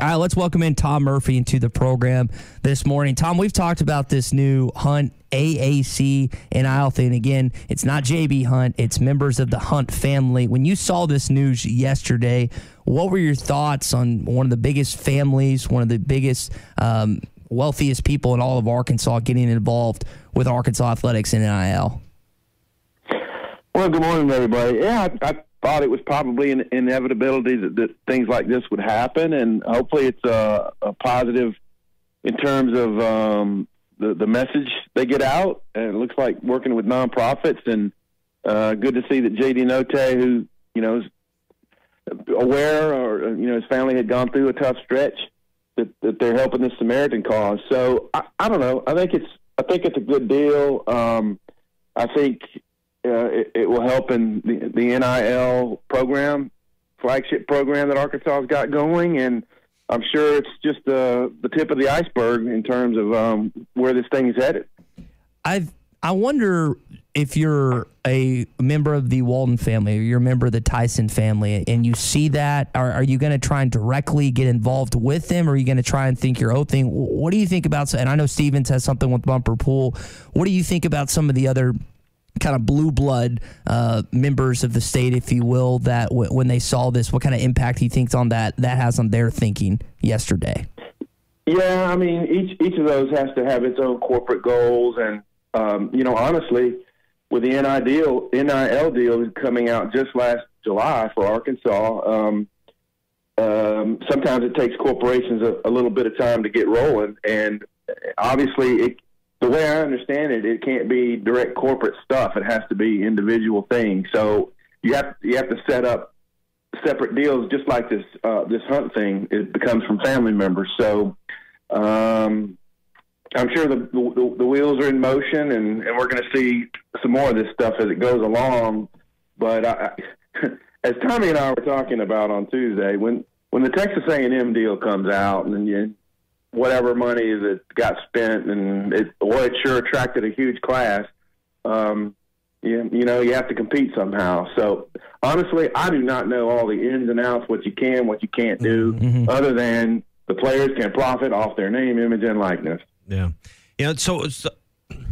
All right, let's welcome in Tom Murphy into the program this morning. Tom, we've talked about this new Hunt AAC NIL thing. Again, it's not JB Hunt, it's members of the Hunt family. When you saw this news yesterday, what were your thoughts on one of the biggest families, one of the biggest, wealthiest people in all of Arkansas getting involved with Arkansas athletics and NIL? Well, good morning, everybody. Yeah, I thought it was probably an inevitability that things like this would happen, and hopefully it's a positive in terms of the message they get out. And it looks like working with nonprofits, and good to see that J.D. Note, who is aware, or his family had gone through a tough stretch, that they're helping the Samaritan cause. So I don't know. I think it's a good deal. I think it will help in the NIL program, flagship program that Arkansas has got going, and I'm sure it's just the tip of the iceberg in terms of where this thing is headed. I wonder if you're a member of the Walton family or you're a member of the Tyson family and you see that, are you going to try and directly get involved with them, or are you going to try and think your own thing? What do you think about, and I know Stevens has something with Bumper Pool, what do you think about some of the other kind of blue blood members of the state, if you will, that when they saw this, what kind of impact he thinks on that has on their thinking yesterday? Yeah, I mean, each of those has to have its own corporate goals, and honestly, with the NIL deal coming out just last July for Arkansas, sometimes it takes corporations a little bit of time to get rolling, and obviously the way I understand it, it can't be direct corporate stuff. It has to be individual things. So you have to set up separate deals, just like this Hunt thing. It becomes from family members. So I'm sure the wheels are in motion, and we're going to see some more of this stuff as it goes along. But as Tommy and I were talking about on Tuesday, when the Texas A&M deal comes out, and then whatever money that got spent, and it sure attracted a huge class. You have to compete somehow. So honestly, I do not know all the ins and outs, what you can, what you can't do, other than the players can profit off their name, image, and likeness. Yeah. So it's,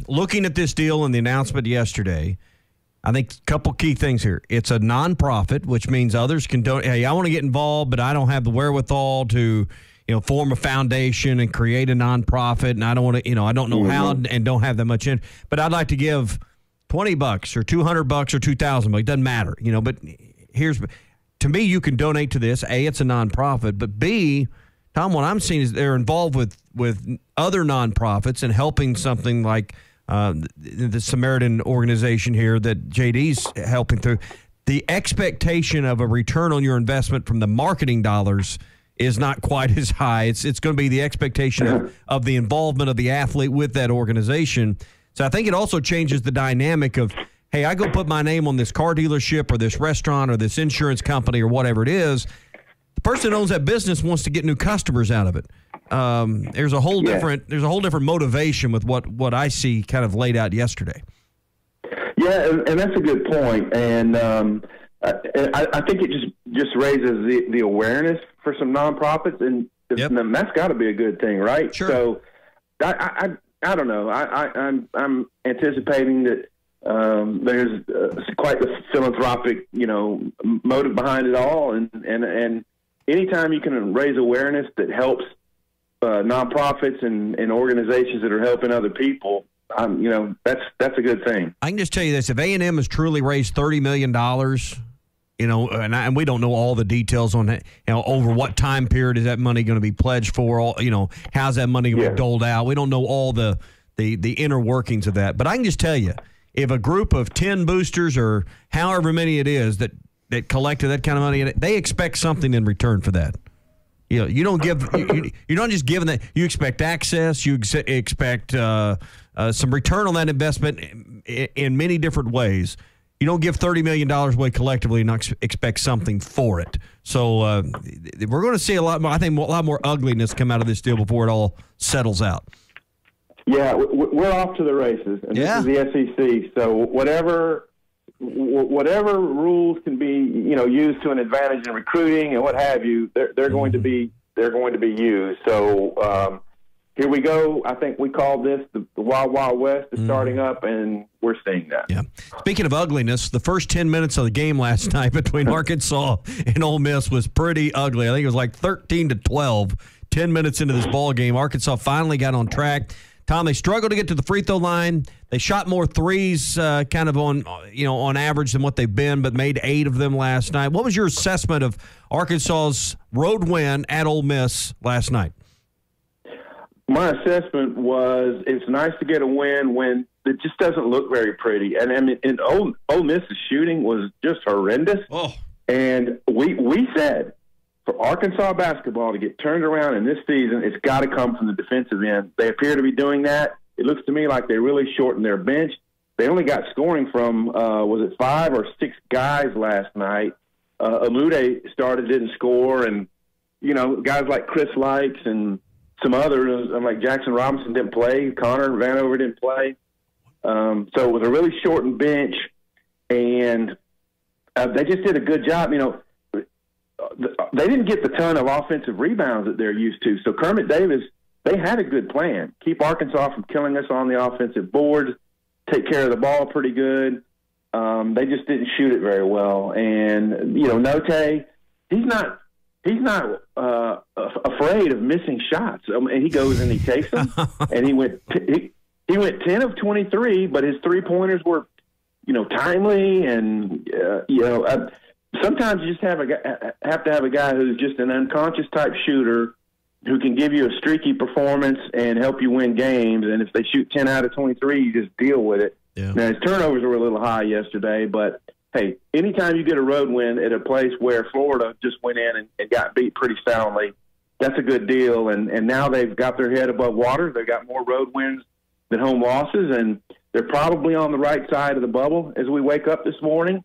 looking at this deal and the announcement yesterday, I think a couple key things here. It's a nonprofit, which means others can donate. Hey, I want to get involved, but I don't have the wherewithal to form a foundation and create a nonprofit, and I don't want to, I don't know how and don't have that much in. But I'd like to give $20 or $200 or $2,000. It doesn't matter, But to me, you can donate to this. A, it's a nonprofit, but B, Tom, what I'm seeing is they're involved with other nonprofits and helping something like the Samaritan organization here that JD's helping through. The expectation of a return on your investment from the marketing dollars is not quite as high. It's going to be the expectation of the involvement of the athlete with that organization. So I think it also changes the dynamic of, hey, I go put my name on this car dealership or this restaurant or this insurance company or whatever it is. The person that owns that business wants to get new customers out of it. There's a whole different motivation with what I see kind of laid out yesterday. Yeah, and that's a good point. And I think it just raises the awareness for some nonprofits, and that's got to be a good thing, right? Sure. So I don't know. I'm anticipating that there's quite the philanthropic motive behind it all, and anytime you can raise awareness that helps nonprofits and organizations that are helping other people, that's a good thing. I can just tell you this: if A&M has truly raised $30 million, and we don't know all the details on it, over what time period is that money going to be pledged for? How's that money going to be doled out? We don't know all the inner workings of that. But I can just tell you, if a group of 10 boosters or however many it is that collected that kind of money, they expect something in return for that. You don't give. You're not just giving that. You expect access. You expect some return on that investment in many different ways. You don't give $30 million away collectively and not expect something for it. So we're going to see a lot more. I think a lot more ugliness come out of this deal before it all settles out. Yeah, we're off to the races, and this is the SEC. So whatever rules can be, used to an advantage in recruiting and what have you, they're going to be they're going to be used. So here we go. I think we called this the Wild Wild West is starting up, and we're seeing that. Yeah. Speaking of ugliness, the first 10 minutes of the game last night between Arkansas and Ole Miss was pretty ugly. I think it was like 13-12, 10 minutes into this ball game. Arkansas finally got on track. Tom, they struggled to get to the free throw line. They shot more threes kind of on average than what they've been, but made 8 of them last night. What was your assessment of Arkansas's road win at Ole Miss last night? My assessment was it's nice to get a win when it just doesn't look very pretty. And I mean, Ole Miss's shooting was just horrendous. Oh. And we said for Arkansas basketball to get turned around in this season, it's got to come from the defensive end. They appear to be doing that. It looks to me like they really shortened their bench. They only got scoring from, was it 5 or 6 guys last night? Amude started, didn't score. And, guys like Chris Likes and some others, like Jackson Robinson didn't play. Connor Vanover didn't play. So it was a really shortened bench. And they just did a good job. They didn't get the ton of offensive rebounds that they're used to. So Kermit Davis, they had a good plan. Keep Arkansas from killing us on the offensive boards, take care of the ball pretty good. They just didn't shoot it very well. And, Note, he's not afraid of missing shots. And he goes and he takes them. And he went 10 of 23, but his 3-pointers were, timely. And, sometimes you just have to have a guy who's just an unconscious type shooter who can give you a streaky performance and help you win games. And if they shoot 10 out of 23, you just deal with it. Yeah. Now, his turnovers were a little high yesterday, but, hey, anytime you get a road win at a place where Florida just went in and got beat pretty soundly, that's a good deal. And now they've got their head above water. They've got more road wins than home losses, and they're probably on the right side of the bubble as we wake up this morning.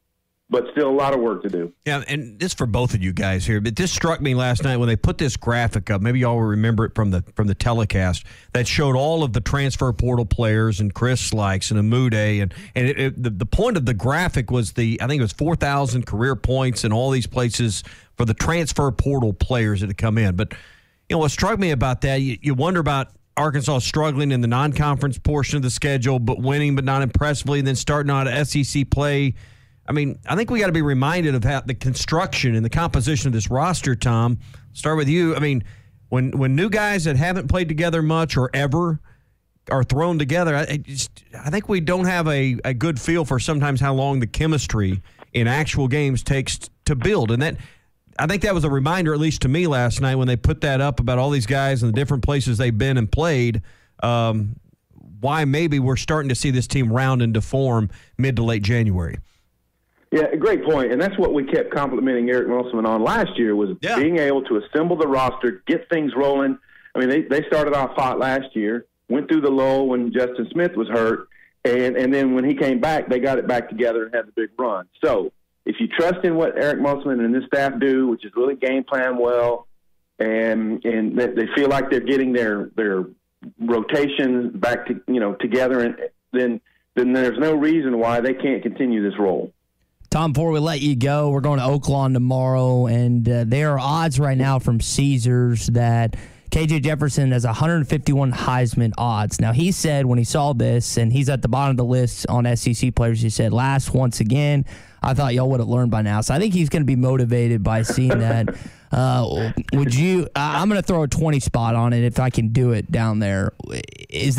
But still a lot of work to do. Yeah, and this for both of you guys here. But this struck me last night when they put this graphic up. Maybe y'all will remember it from the telecast that showed all of the transfer portal players and Chris Likes and Amude. And the point of the graphic was I think it was 4,000 career points in all these places for the transfer portal players that had come in. But what struck me about that, you wonder about Arkansas struggling in the non-conference portion of the schedule, but winning but not impressively, and then starting out of SEC play. I mean, I think we got to be reminded of how the construction and the composition of this roster, Tom. Start with you. I mean, when new guys that haven't played together much or ever are thrown together, I think we don't have a good feel for sometimes how long the chemistry in actual games takes to build. And I think that was a reminder, at least to me last night, when they put that up about all these guys and the different places they've been and played, why maybe we're starting to see this team round into form mid to late January. Yeah, a great point. And that's what we kept complimenting Eric Musselman on last year was being able to assemble the roster, get things rolling. I mean, they started off hot last year, went through the lull when Justin Smith was hurt, and then when he came back, they got it back together and had the big run. So if you trust in what Eric Musselman and his staff do, which is really game plan well, and they feel like they're getting their rotation back to together, and then there's no reason why they can't continue this role. Tom, before we let you go, we're going to Oakland tomorrow, and there are odds right now from Caesars that KJ Jefferson has 151 Heisman odds. Now, he said when he saw this, and he's at the bottom of the list on SEC players, he said, once again, I thought y'all would have learned by now. So I think he's going to be motivated by seeing that. Would you – I'm going to throw a 20 spot on it if I can do it down there. Is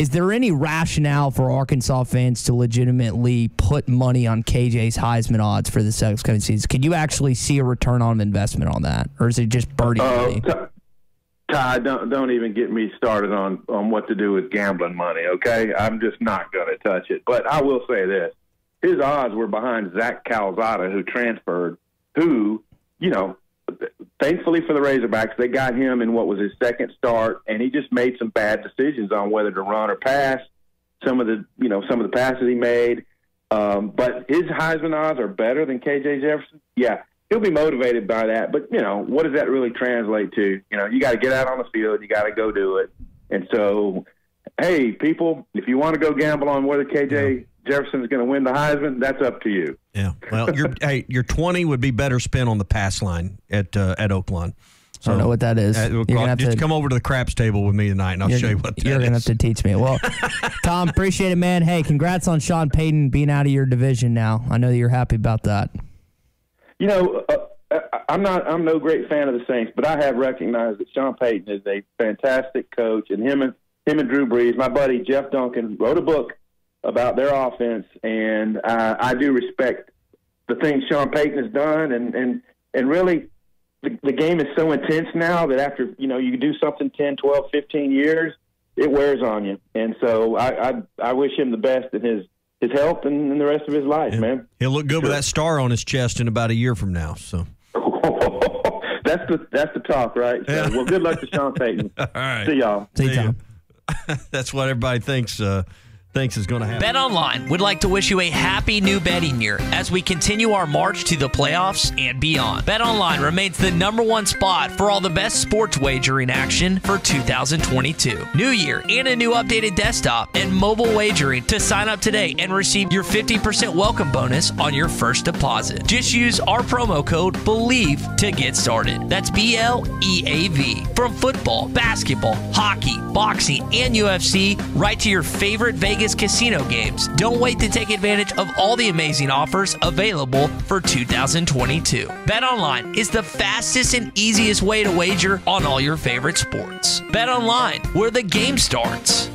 there any rationale for Arkansas fans to legitimately put money on KJ's Heisman odds for this upcoming season? Can you actually see a return on investment on that, or is it just birdie money? Ty, don't even get me started on what to do with gambling money, okay? I'm just not going to touch it. But I will say this. His odds were behind Zach Calzada, who transferred, who, thankfully for the Razorbacks, they got him in what was his second start, and he just made some bad decisions on whether to run or pass. Some of the passes he made, but his Heisman odds are better than KJ Jefferson. Yeah, he'll be motivated by that, but what does that really translate to? You got to get out on the field, you got to go do it, and so, hey, people, if you want to go gamble on whether KJ Jefferson's going to win the Heisman, that's up to you. Yeah. Well, your 20 would be better spent on the pass line at Oakland. I don't know what that is. You're gonna have to come over to the craps table with me tonight, and I'll show you what that is. You're going to have to teach me. Well, Tom, appreciate it, man. Hey, congrats on Sean Payton being out of your division now. I know that you're happy about that. You know, I'm no great fan of the Saints, but I have recognized that Sean Payton is a fantastic coach, and him and Drew Brees, my buddy Jeff Duncan, wrote a book about their offense, and I do respect the things Sean Payton has done, and really the game is so intense now that after, you do something 10, 12, 15 years, it wears on you. And so I wish him the best in his health and the rest of his life, man. He'll look good with that star on his chest in about a year from now. So that's the talk, right? So, well, good luck to Sean Payton. All right. See y'all. See you, Tom. That's what everybody thinks is going to happen. BetOnline would like to wish you a happy new betting year as we continue our march to the playoffs and beyond. BetOnline remains the #1 spot for all the best sports wagering action for 2022. New year and a new updated desktop and mobile wagering to sign up today and receive your 50% welcome bonus on your first deposit. Just use our promo code BELIEVE to get started. That's BLEAV. From football, basketball, hockey, boxing, and UFC, right to your favorite Vegas casino games. Don't wait to take advantage of all the amazing offers available for 2022. BetOnline is the fastest and easiest way to wager on all your favorite sports. BetOnline, where the game starts.